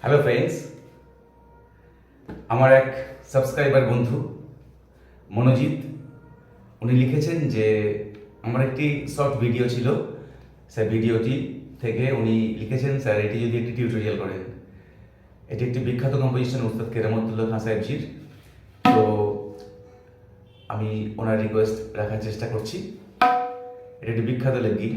Hello friends, আমার এক subscriber বন্ধু মনোজিৎ উনি লিখেছেন যে আমার একটি শর্ট ভিডিও ছিল, সেই ভিডিওটি থেকে উনি লিখেছেন, স্যার এটি যদি একটি টিউটোরিয়াল করেন। এটি একটি বিখ্যাত কম্পোজিশন উস্তাদ কেরামতুল্লাহ খান সাহেবজির। তো আমি ওনার রিকোয়েস্ট রাখার চেষ্টা করছি। এটি একটি বিখ্যাত লেগি।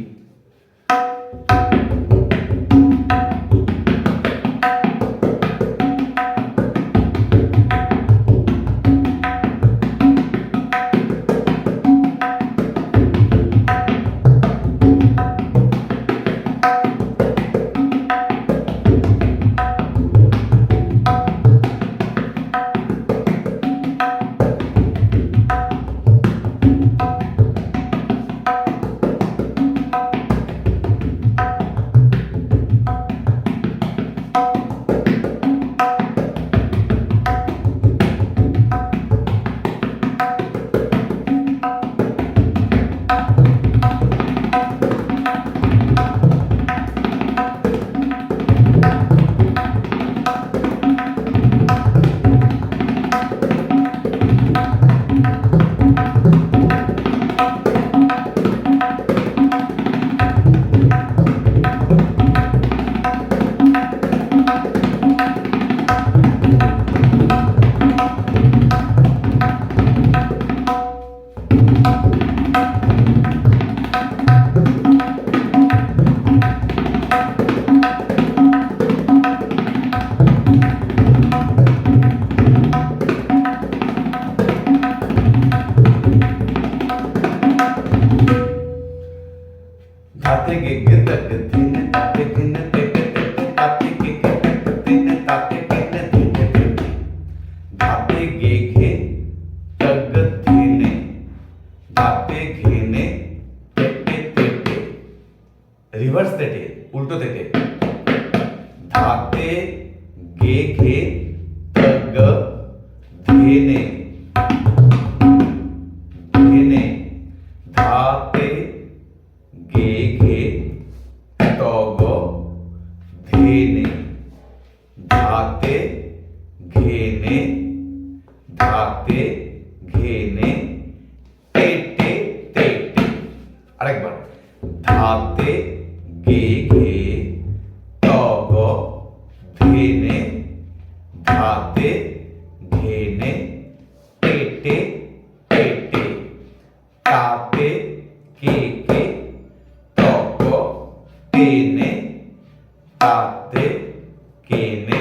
রিভার্স তেটে, উল্টো তেটে, ধাতে গে ঘে তগ ধেনে ধেনে, ধাতে গে ঘে তগ ধেনে, ধাতে ঘেনে, ধাতে ঘেনে, তেটে তেটে। আরেকবার, ধাতে গে ঘে তগ ধেনে, ধাতে ঘেনে, তেটে তেটে, তাতে কে কে তগ তেনে, তাতে কেনে,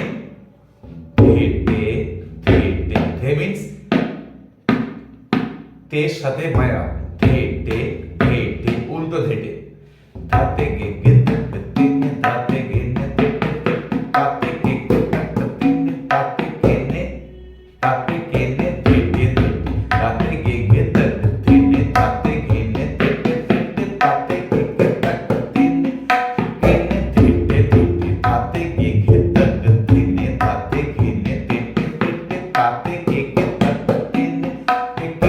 ধেটে ধেটে। ধে মিন্স তের সাথে মায়া, ধেটে ধেটে, উল্টো ধেটে। ধাতে গে গে তগ তেনে, ধাতে ঘেনে তেটে তেটে, তাতে গে গে তগ তেনে, তাতে কেনে, তাতে কেনে, ধেটে ধেটে, তাতে গে গে তগ তেনে, তাতে ঘেনে তেটে তেটে, তাতে গে গে তগ তেনে, কেনে, ধেটে ধেটে, তাতে গে গে তগ তেনে, তাতে ঘেনে তেটে তেটে, তাতে গে গে তগ তেনে,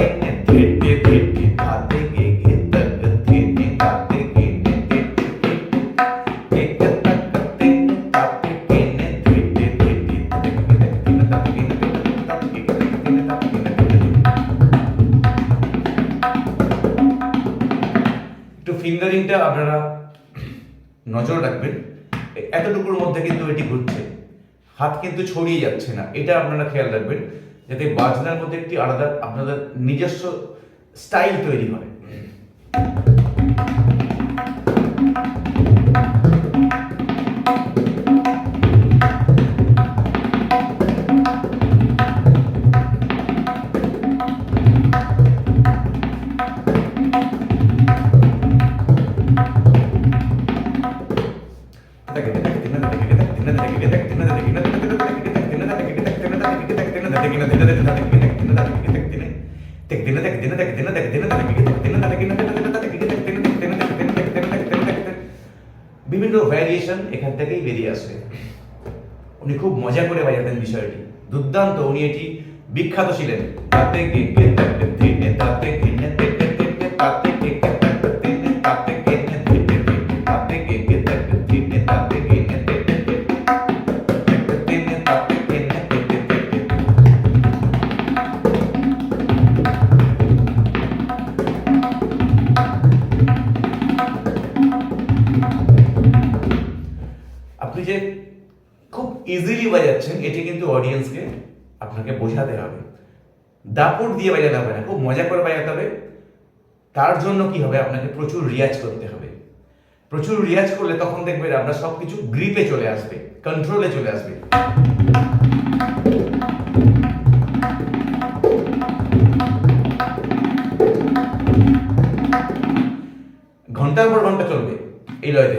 কেনে, ধেটে ধেটে, তাতে গে গে তগ তেনে, তাতে ঘেনে তেটে তেটে, গে গে তগ তেনে, তাতে কেনে, ধেটে ধেটে, তাতে গে গে তগ তেনে, তাতে ঘেনে তেটে তেটে, তাতে গে গে তগ তেনে, তাতে ঘেনে তেটে তেটে। একটু ফিঙ্গারিংটা আপনারা নজর রাখবেন। এতটুকুর মধ্যে কিন্তু এটি ঘুরছে, হাত কিন্তু ছড়িয়ে যাচ্ছে না, এটা আপনারা খেয়াল রাখবেন যাতে বাজনার মধ্যে একটি আলাদা আপনাদের নিজস্ব স্টাইল তৈরি হয়। বিভিন্ন ভ্যারিয়েশন এখান থেকেই বেরিয়ে আসবে। উনি খুব মজা করে বাজাতেন বিষয়টি, দুর্দান্ত। উনি এটি বিখ্যাত ছিলেন। তাতে গে গে তগ ধেনে, তাতে ঘেনে তেটে তেটে, তাতে গে গে তগ ধেনে, তাতে ঘেনে তেটে তেটে, তাতে গে গে তগ ধেনে, তাতে ঘেনে তেটে তেটে, খুব ইজিলি বাজাচ্ছেন, এটি কিন্তু অডিয়েন্সকে আপনাকে বোঝাতে হবে। দাপট দিয়ে বাজাতে হবে না, খুব মজা করে বাজাতে হবে। তার জন্য কি হবে, আপনাকে প্রচুর রিয়াজ করতে হবে। প্রচুর রিয়াজ করলে তখন দেখবেন আপনার সবকিছু গ্রিপে চলে আসবে, কন্ট্রোলে চলে আসবে। ঘন্টার পর ঘন্টা চলবে এই লয়তে,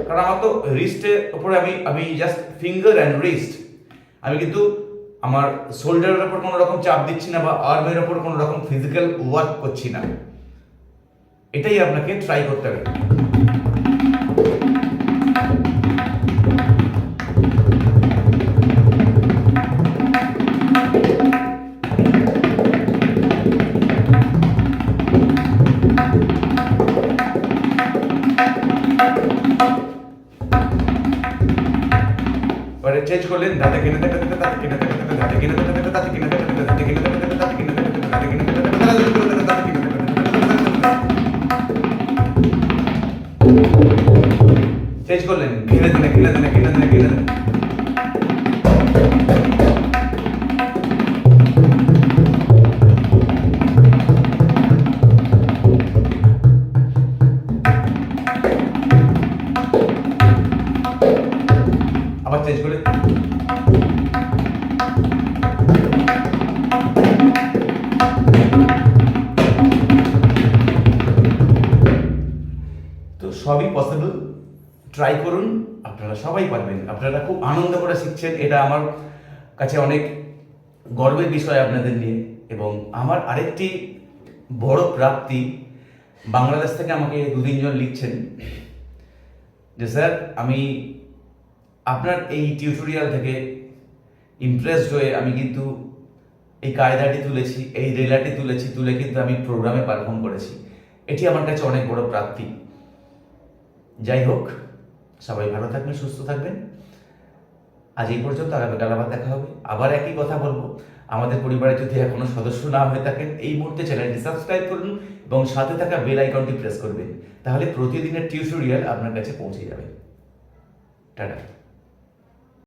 কারণ আমার তো রিস্টের উপরে আমি জাস্ট ফিঙ্গার অ্যান্ড রিস্ট, আমি কিন্তু আমার শোল্ডারের উপর কোনো রকম চাপ দিচ্ছি না বা আর্মের উপর কোনো রকম ফিজিক্যাল ওয়ার্ক করছি না। এটাই আপনাকে ট্রাই করতে হবে। চেঞ্জ করলেন, দাঁতে কিনে দাঁতে কিনে দাঁতে কিনে দাঁতে কিনে দাঁতে কিনে দাঁতে কিনে দাঁতে কিনে চেঞ্জ করলেন, কিনে দিনে কিনে দিনে কিনে দিনে কিনে দিনে। আবার চেঞ্জ করে তো সবই পসিবল। ট্রাই করুন, আপনারা সবাই পারবেন। আপনারা খুব আনন্দ করে শিখছেন, এটা আমার কাছে অনেক গর্বের বিষয় আপনাদের নিয়ে। এবং আমার আরেকটি বড় প্রাপ্তি, বাংলাদেশ থেকে আমাকে 2-3 জন লিখছেন যে স্যার আমি আপনার এই টিউটোরিয়াল থেকে ইমপ্রেসড হয়ে আমি কিন্তু এই কায়দাটি তুলেছি, এই রেলাটি তুলেছি, তুলে কিন্তু আমি প্রোগ্রামে পারফর্ম করেছি। এটি আমার কাছে অনেক বড় প্রাপ্তি। যাই হোক, সবাই ভালো থাকবেন, সুস্থ থাকবেন। আজ এই পর্যন্ত, আগামীকাল আবার দেখা হবে। আবার একই কথা বলবো, আমাদের পরিবারে যদি এখনো সদস্য না হয়ে থাকেন, এই মুহূর্তে চ্যানেলটি সাবস্ক্রাইব করুন এবং সাথে থাকা বেল আইকনটি প্রেস করবেন। তাহলে প্রতিদিনের টিউটোরিয়াল আপনার কাছে পৌঁছে যাবে। টাটা।